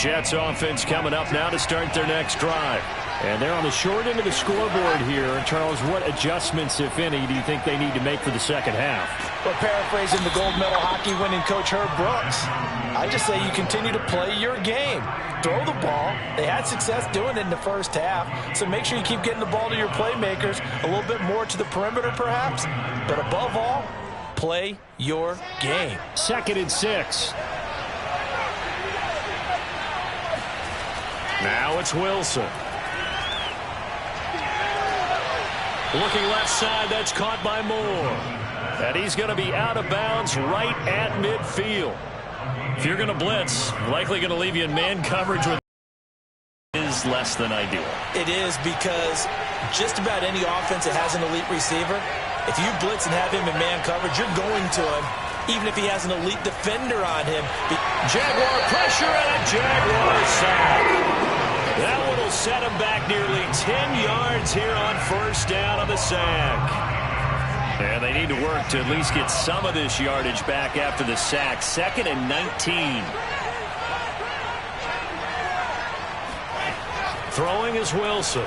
Jets offense coming up now to start their next drive. And they're on the short end of the scoreboard here. Charles, what adjustments, if any, do you think they need to make for the second half? Well, paraphrasing the gold medal hockey winning coach Herb Brooks, I just say you continue to play your game. Throw the ball. They had success doing it in the first half, so make sure you keep getting the ball to your playmakers, a little bit more to the perimeter perhaps, but above all, play your game. 2nd and 6. Now it's Wilson. Looking left side, that's caught by Moore. And he's going to be out of bounds right at midfield. If you're going to blitz, likely going to leave you in man coverage with is less than ideal. It is, because just about any offense that has an elite receiver, if you blitz and have him in man coverage, you're going to him, even if he has an elite defender on him. Jaguar pressure and a Jaguar sack. That one will set him back nearly 10 yards here on first down of the sack. And they need to work to at least get some of this yardage back after the sack. 2nd and 19. Throwing is Wilson.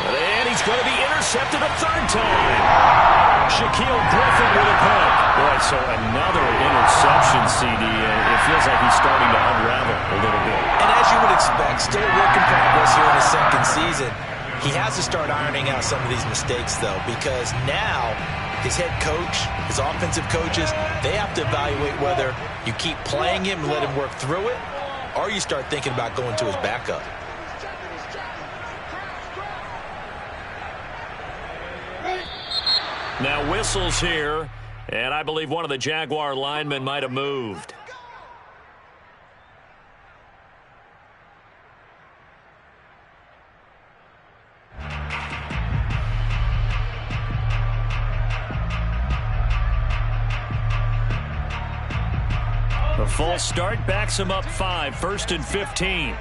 And he's going to be intercepted a third time. Shaquille Griffin with a pick. Boy, so another interception, CD. It feels like he's starting to unravel a little bit. And as you would expect, still a work in progress here in his second season. He has to start ironing out some of these mistakes, though, because now his head coach, his offensive coaches, they have to evaluate whether you keep playing him and let him work through it, or you start thinking about going to his backup. Now whistles here, and I believe one of the Jaguar linemen might have moved. The false start backs him up 5, 1st and 15.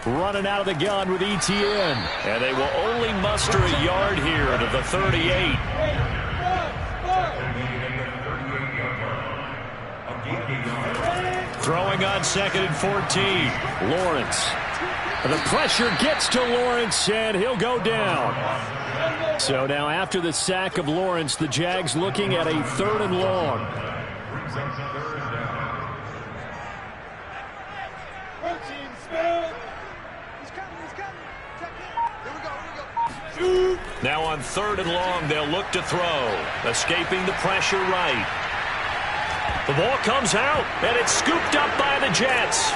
Running out of the gun with ETN. And they will only muster a yard here to the 38. Throwing on 2nd and 14. Lawrence. The pressure gets to Lawrence, and he'll go down. So now after the sack of Lawrence, the Jags looking at a 3rd and long. Now on 3rd and long, they'll look to throw. Escaping the pressure right. The ball comes out, and it's scooped up by the Jets.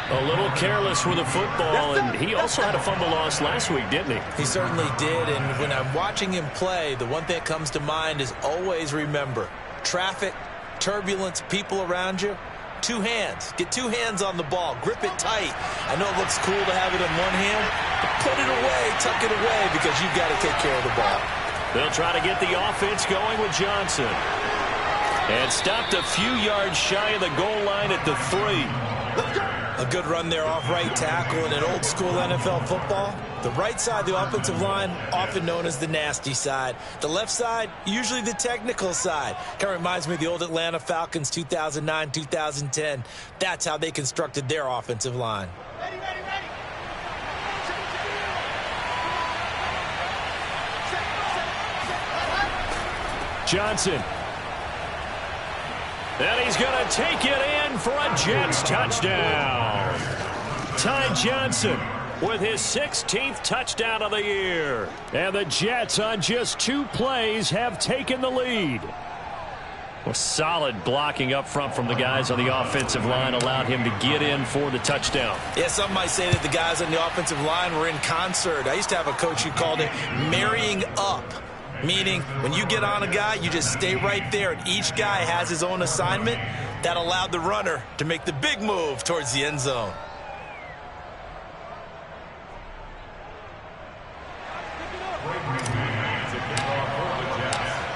A little careless with the football, and he also had a fumble loss last week, didn't he? He certainly did, and when I'm watching him play, the one thing that comes to mind is always remember, traffic, turbulence, people around you, 2 hands. Get 2 hands on the ball. Grip it tight. I know it looks cool to have it in one hand, but put it away, tuck it away, because you've got to take care of the ball. They'll try to get the offense going with Johnson. And stopped a few yards shy of the goal line at the 3. A good run there off right tackle in an old-school NFL football. The right side of the offensive line, often known as the nasty side. The left side, usually the technical side. Kind of reminds me of the old Atlanta Falcons 2009-2010. That's how they constructed their offensive line. Johnson. And he's going to take it in for a Jets touchdown. Ty Johnson with his 16th touchdown of the year. And the Jets on just 2 plays have taken the lead. Well, solid blocking up front from the guys on the offensive line allowed him to get in for the touchdown. Yeah, some might say that the guys on the offensive line were in concert. I used to have a coach who called it marrying up. Meaning, when you get on a guy, you just stay right there, and each guy has his own assignment. That allowed the runner to make the big move towards the end zone.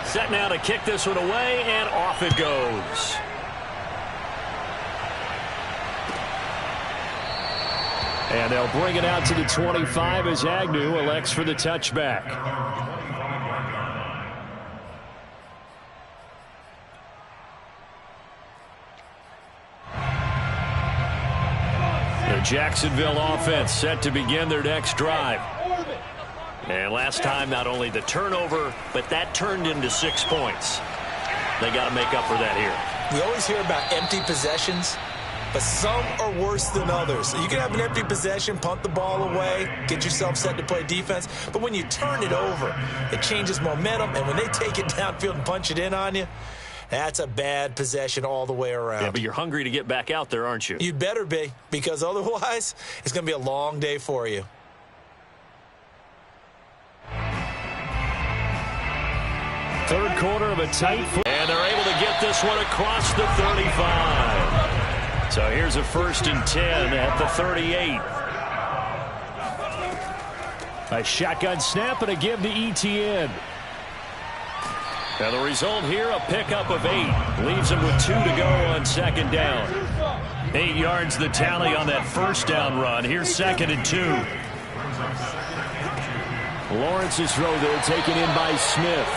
Set now to kick this one away, and off it goes. And they'll bring it out to the 25 as Agnew elects for the touchback. The Jacksonville offense set to begin their next drive. And last time, not only the turnover, but that turned into 6 points. They got to make up for that here. We always hear about empty possessions, but some are worse than others. You can have an empty possession, punt the ball away, get yourself set to play defense, but when you turn it over, it changes momentum, and when they take it downfield and punch it in on you, that's a bad possession all the way around. Yeah, but you're hungry to get back out there, aren't you? You'd better be, because otherwise, it's going to be a long day for you. Third quarter of a tight foot. And they're able to get this one across the 35. So here's a 1st and 10 at the 38. A shotgun snap and a give to Etienne. Now the result here, a pickup of 8. Leaves him with 2 to go on 2nd down. 8 yards the tally on that 1st down run. Here's 2nd and 2. Lawrence's throw there taken in by Smith.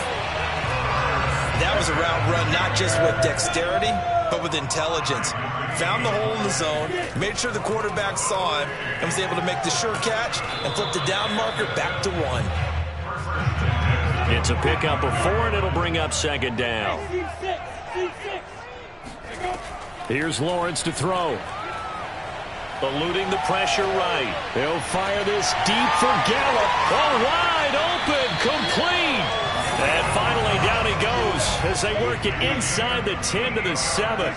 That was a route run not just with dexterity, but with intelligence. Found the hole in the zone, made sure the quarterback saw him, and was able to make the sure catch and flip the down marker back to 1. It's a pickup of 4, and it'll bring up 2nd down. Here's Lawrence to throw. Eluding the pressure right. He'll fire this deep for Gallup. Oh, wide open, complete. And finally down he goes as they work it inside the 10 to the 7.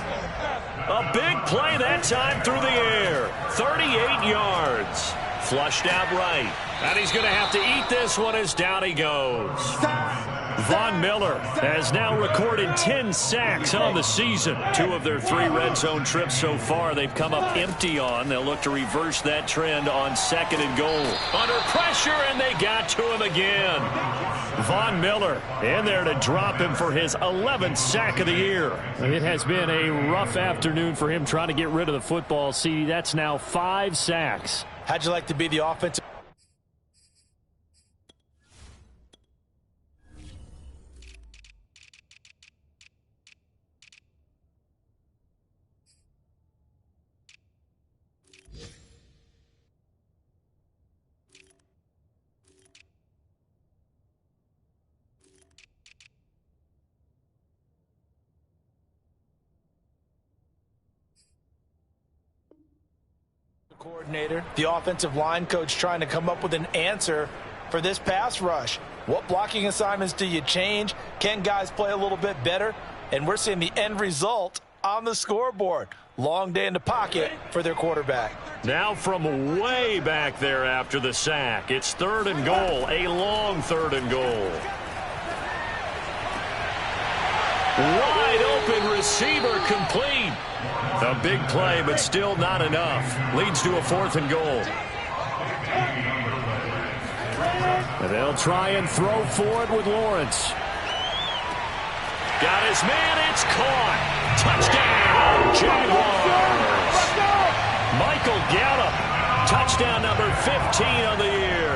A big play that time through the air. 38 yards. Flushed out right. And he's going to have to eat this one as down he goes. Von Miller has now recorded 10 sacks on the season. 2 of their 3 red zone trips so far they've come up empty on. They'll look to reverse that trend on 2nd and goal. Under pressure, and they got to him again. Von Miller in there to drop him for his 11th sack of the year. It has been a rough afternoon for him trying to get rid of the football. See, that's now 5 sacks. How'd you like to be the offensive? Coordinator, the offensive line coach trying to come up with an answer for this pass rush. What blocking assignments do you change? Can guys play a little bit better? And we're seeing the end result on the scoreboard. Long day in the pocket for their quarterback. Now from way back there after the sack, it's 3rd and goal, a long 3rd and goal. Wide open receiver complete. A big play, but still not enough. Leads to a 4th and goal. And they'll try and throw for it with Lawrence. Got his man, it's caught. Touchdown, Jaguars. Michael Gallup, touchdown number 15 on the year.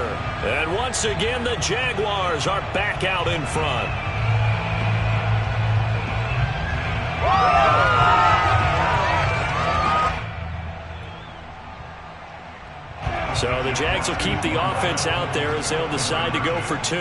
And once again, the Jaguars are back out in front. So the Jags will keep the offense out there as they'll decide to go for 2.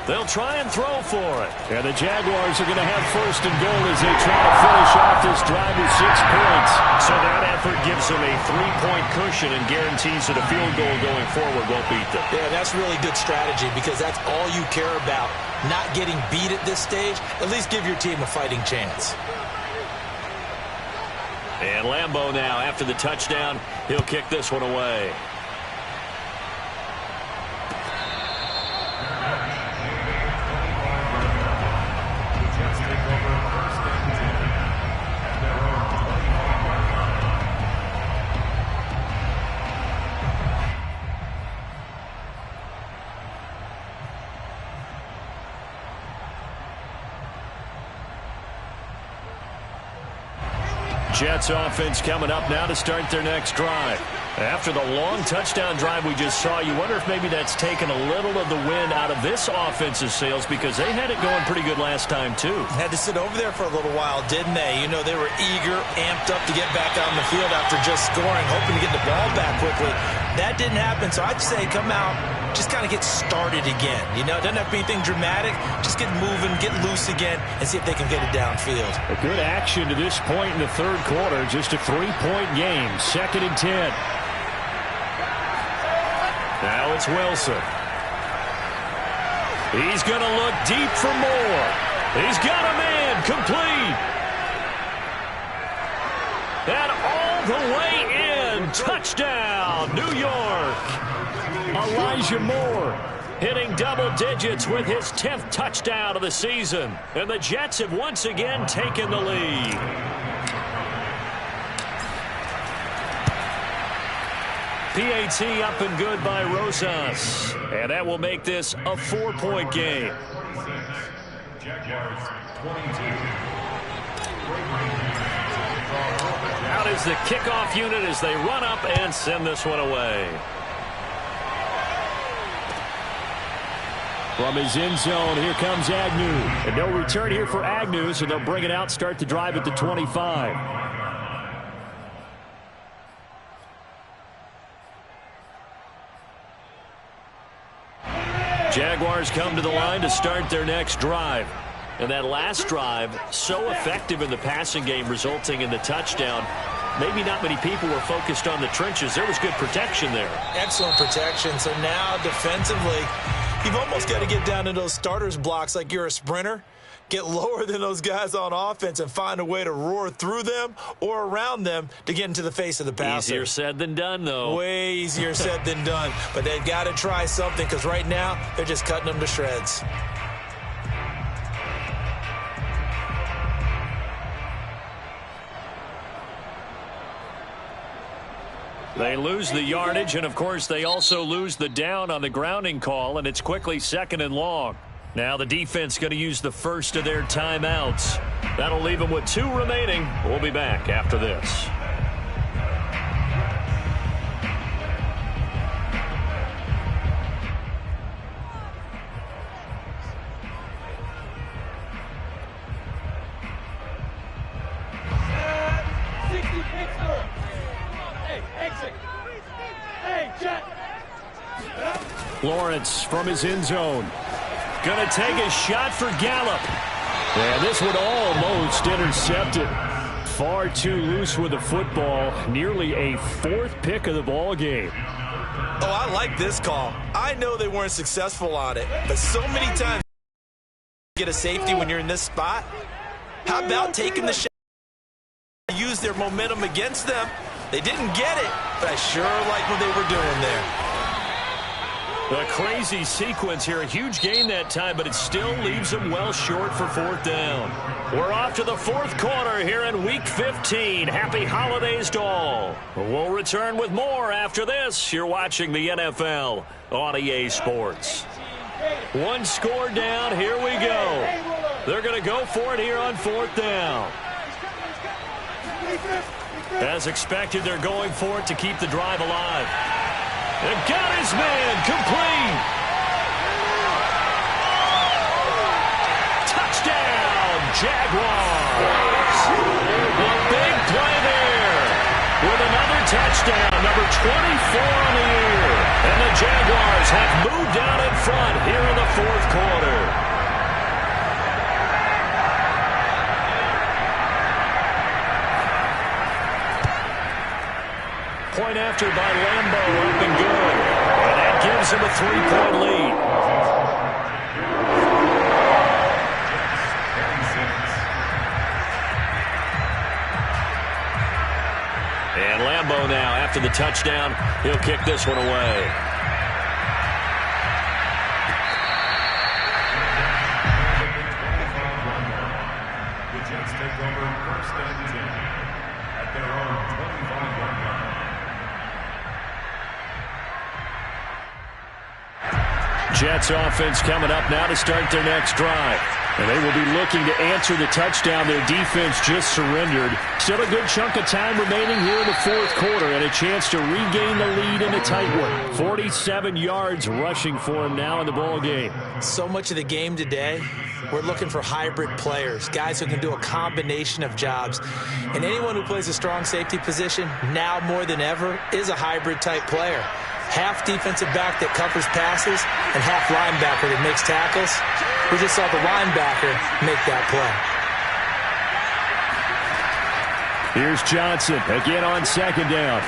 They'll try and throw for it. And the Jaguars are going to have 1st and goal as they try to finish off this drive with 6 points. So that effort gives them a 3-point cushion and guarantees that a field goal going forward won't beat them. Yeah, that's really good strategy because that's all you care about. Not getting beat at this stage. At least give your team a fighting chance. And Lambeau now, after the touchdown, he'll kick this one away. Jets offense coming up now to start their next drive. After the long touchdown drive we just saw, you wonder if maybe that's taken a little of the wind out of this offense's sails because they had it going pretty good last time, too. Had to sit over there for a little while, didn't they? You know, they were eager, amped up to get back on the field after just scoring, hoping to get the ball back quickly. That didn't happen, so I'd say come out, just kind of get started again. You know, it doesn't have to be anything dramatic. Just get moving, get loose again, and see if they can get it downfield. A good action to this point in the third quarter. Just a 3-point game. 2nd and 10. Now it's Wilson. He's going to look deep for more. He's got a man complete. And all the way in. Touchdown, New York. Elijah Moore hitting double digits with his 10th touchdown of the season. And the Jets have once again taken the lead. PAT up and good by Rosas. And that will make this a 4-point game. Out is the kickoff unit as they run up and send this one away. From his end zone, here comes Agnew. And no return here for Agnew, so they'll bring it out, start the drive at the 25. Jaguars come to the line to start their next drive. And that last drive, so effective in the passing game, resulting in the touchdown. Maybe not many people were focused on the trenches. There was good protection there. Excellent protection. So now defensively, you've almost got to get down to those starters blocks like you're a sprinter. Get lower than those guys on offense and find a way to roar through them or around them to get into the face of the passer. Easier said than done, though. Way easier said than done. But they've got to try something because right now they're just cutting them to shreds. They lose the yardage, and, of course, they also lose the down on the grounding call, and it's quickly 2nd and long. Now the defense going to use the first of their timeouts. That'll leave them with 2 remaining. We'll be back after this. Lawrence from his end zone. Going to take a shot for Gallup. And this would almost intercept it. Far too loose with the football. Nearly a 4th pick of the ball game. Oh, I like this call. I know they weren't successful on it, but so many times you get a safety when you're in this spot. How about taking the shot? Use their momentum against them. They didn't get it, but I sure like what they were doing there. A crazy sequence here. A huge gain that time, but it still leaves them well short for 4th down. We're off to the 4th quarter here in Week 15. Happy holidays to all. We'll return with more after this. You're watching the NFL on EA Sports. 1 score down. Here we go. They're going to go for it here on 4th down. As expected, they're going for it to keep the drive alive. And got his man complete. Touchdown, Jaguars. A big play there with another touchdown, number 24 on the year. And the Jaguars have moved out in front here in the 4th quarter. Point after by Lambo, up and good. And that gives him a 3-point lead. And Lambo now, after the touchdown, he'll kick this one away. The Jets take over 1st and 10 at their own 25-yard line. Jets offense coming up now to start their next drive. And they will be looking to answer the touchdown their defense just surrendered. Still a good chunk of time remaining here in the fourth quarter and a chance to regain the lead in a tight one. 47 yards rushing for him now in the ball game. So much of the game today, we're looking for hybrid players, guys who can do a combination of jobs. And anyone who plays a strong safety position, now more than ever, is a hybrid type player. Half defensive back that covers passes and half linebacker that makes tackles. We just saw the linebacker make that play. Here's Johnson again on second down.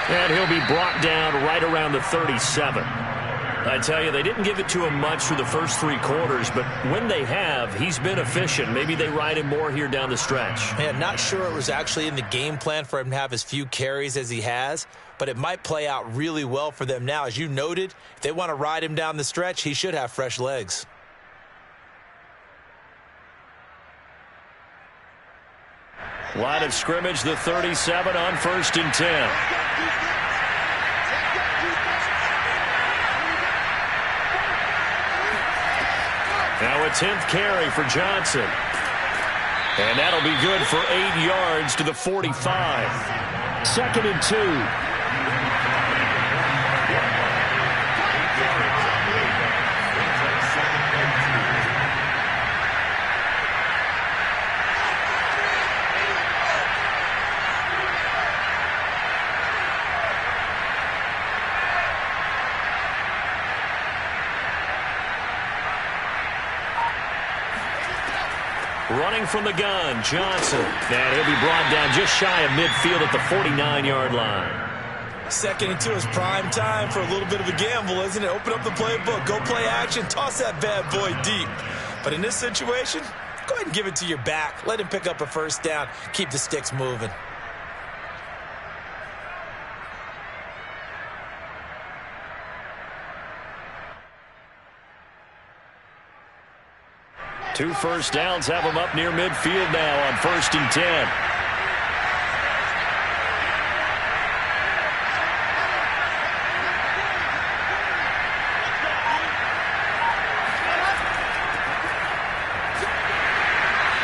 And he'll be brought down right around the 37. I tell you, they didn't give it to him much through the first 3 quarters, but when they have, he's been efficient. Maybe they ride him more here down the stretch. Man, not sure it was actually in the game plan for him to have as few carries as he has, but it might play out really well for them now. As you noted, if they want to ride him down the stretch, he should have fresh legs. Line of scrimmage, the 37 on 1st and 10. Now a 10th carry for Johnson. And that'll be good for 8 yards to the 45. 2nd and 2. Running from the gun, Johnson. And he'll be brought down just shy of midfield at the 49-yard line. 2nd and 2 is prime time for a little bit of a gamble, isn't it? Open up the playbook, go play action, toss that bad boy deep. But in this situation, go ahead and give it to your back. Let him pick up a first down. Keep the sticks moving. Two first downs have him up near midfield now on 1st and 10.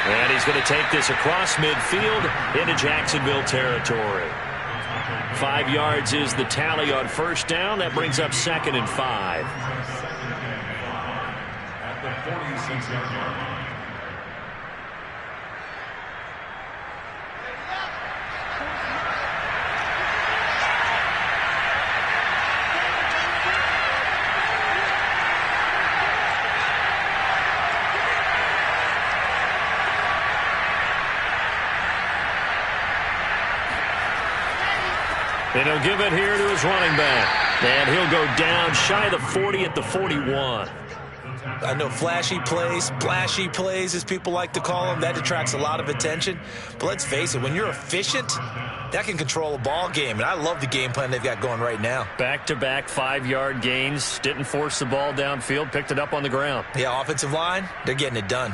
And he's going to take this across midfield into Jacksonville territory. 5 yards is the tally on first down. That brings up 2nd and 5. At the 46-yard line. And he'll give it here to his running back. And he'll go down shy of the 40 at the 41. I know flashy plays, splashy plays, as people like to call them, that attracts a lot of attention. But let's face it, when you're efficient, that can control a ball game. And I love the game plan they've got going right now. Back-to-back 5-yard gains. Didn't force the ball downfield. Picked it up on the ground. Yeah, offensive line, they're getting it done.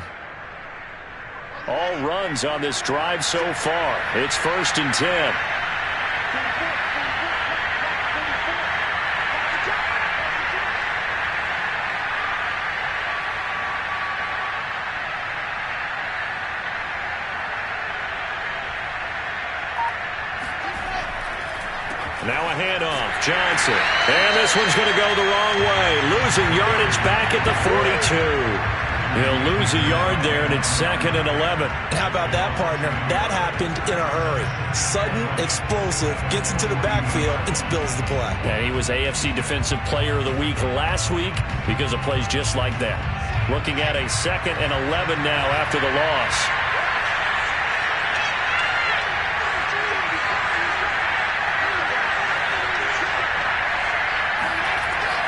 All runs on this drive so far. It's 1st and 10. Now a handoff, Johnson. And this one's going to go the wrong way. Losing yardage back at the 42. He'll lose a yard there, and it's 2nd and 11. How about that, partner? That happened in a hurry. Sudden, explosive, gets into the backfield, and spills the play. And he was AFC Defensive Player of the Week last week because of plays just like that. Looking at a 2nd and 11 now after the loss.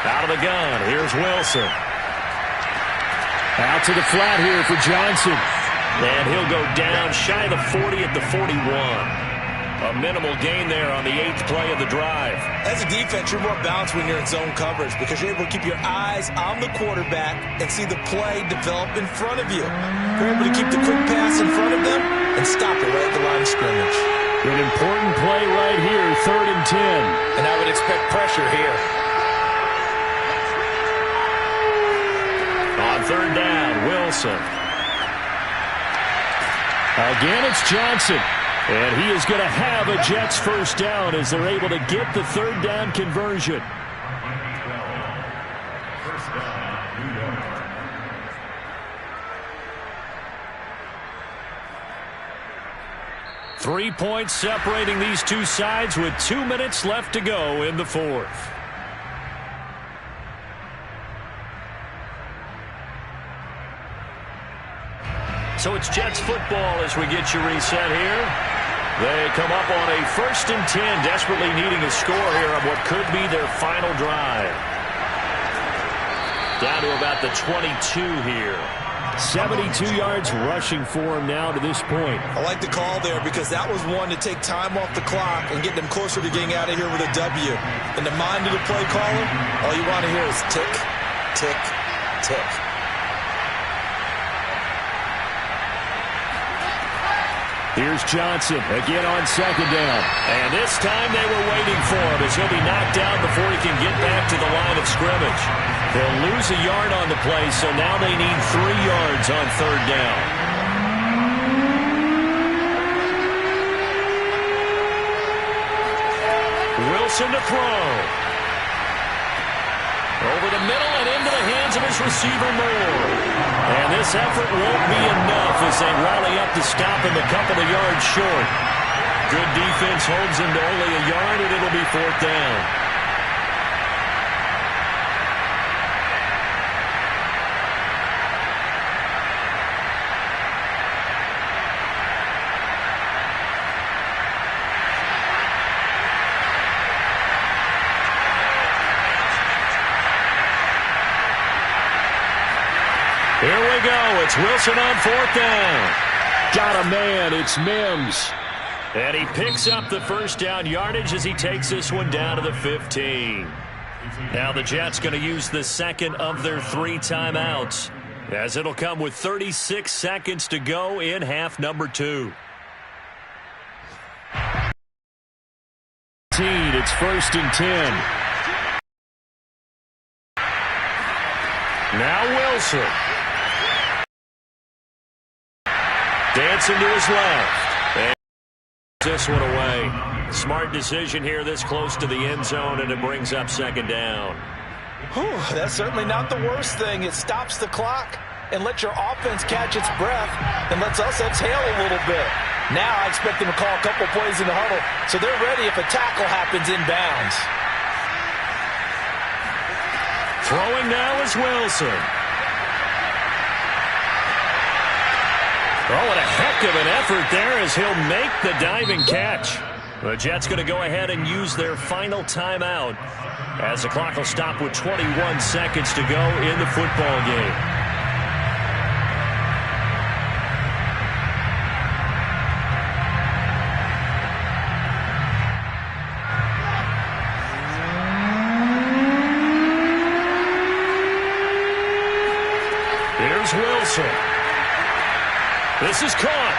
Out of the gun, here's Wilson. Out to the flat here for Johnson. And he'll go down shy of the 40 at the 41. A minimal gain there on the 8th play of the drive. As a defense, you're more balanced when you're in zone coverage because you're able to keep your eyes on the quarterback and see the play develop in front of you. You're able to keep the quick pass in front of them and stop it right at the line of scrimmage. An important play right here, 3rd and 10. And I would expect pressure here. Wilson. Again, it's Johnson. And he is going to have a Jets first down as they're able to get the third down conversion. First down, New York. Three points separating these two sides with 2 minutes left to go in the fourth. So it's Jets football as we get you reset here. They come up on a 1st and 10, desperately needing a score here on what could be their final drive. Down to about the 22 here. 72 yards rushing for him now to this point. I like the call there because that was one to take time off the clock and get them closer to getting out of here with a W. In the mind of the play caller, all you want to hear is tick, tick, tick. Here's Johnson again on 2nd down. And this time they were waiting for him as he'll be knocked down before he can get back to the line of scrimmage. They'll lose a yard on the play, so now they need 3 yards on 3rd down. Wilson to throw. Over the middle and into the hands of his receiver, Moore. And this effort won't be enough as they rally up to stop him a couple of yards short. Good defense holds him to only a yard, and it'll be 4th down. Here we go. It's Wilson on 4th down. Got a man. It's Mims. And he picks up the first down yardage as he takes this one down to the 15. Now the Jets going to use the second of their 3 timeouts, as it'll come with 36 seconds to go in half number 2. It's 1st and 10. Now Wilson. Dancing to his left. And this one away. Smart decision here this close to the end zone, and it brings up 2nd down. Whew, that's certainly not the worst thing. It stops the clock and lets your offense catch its breath and lets us exhale a little bit. Now I expect them to call a couple plays in the huddle so they're ready if a tackle happens inbounds. Throwing now is Wilson. Oh, what a heck of an effort there as he'll make the diving catch. The Jets going to go ahead and use their final timeout as the clock will stop with 21 seconds to go in the football game. Here's Wilson. This is caught.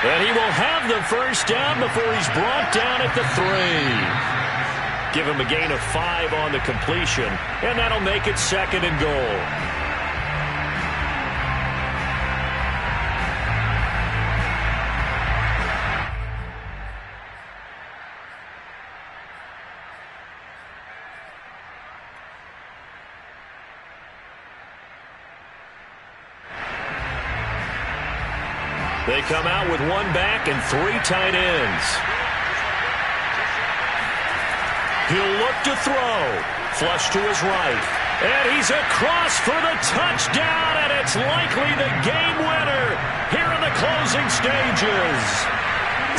And he will have the first down before he's brought down at the 3. Give him a gain of 5 on the completion, and that'll make it 2nd and goal. They come out with 1 back and 3 tight ends. He'll look to throw. Flush to his right. And he's across for the touchdown, and it's likely the game winner here in the closing stages.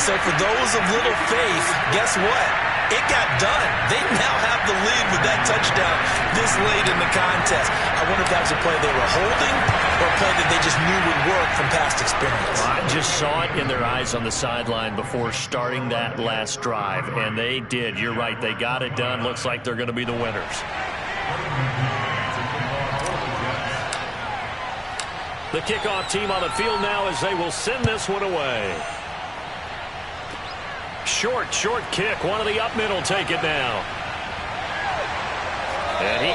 So for those of little faith, guess what? It got done. They now have the lead with that touchdown this late in the contest. I wonder if that was a play they were holding or a play that they just knew would work from past experience. I just saw it in their eyes on the sideline before starting that last drive, and they did. You're right. They got it done. Looks like they're going to be the winners. The kickoff team on the field now as they will send this one away. Short kick. One of the up middle take it now. And he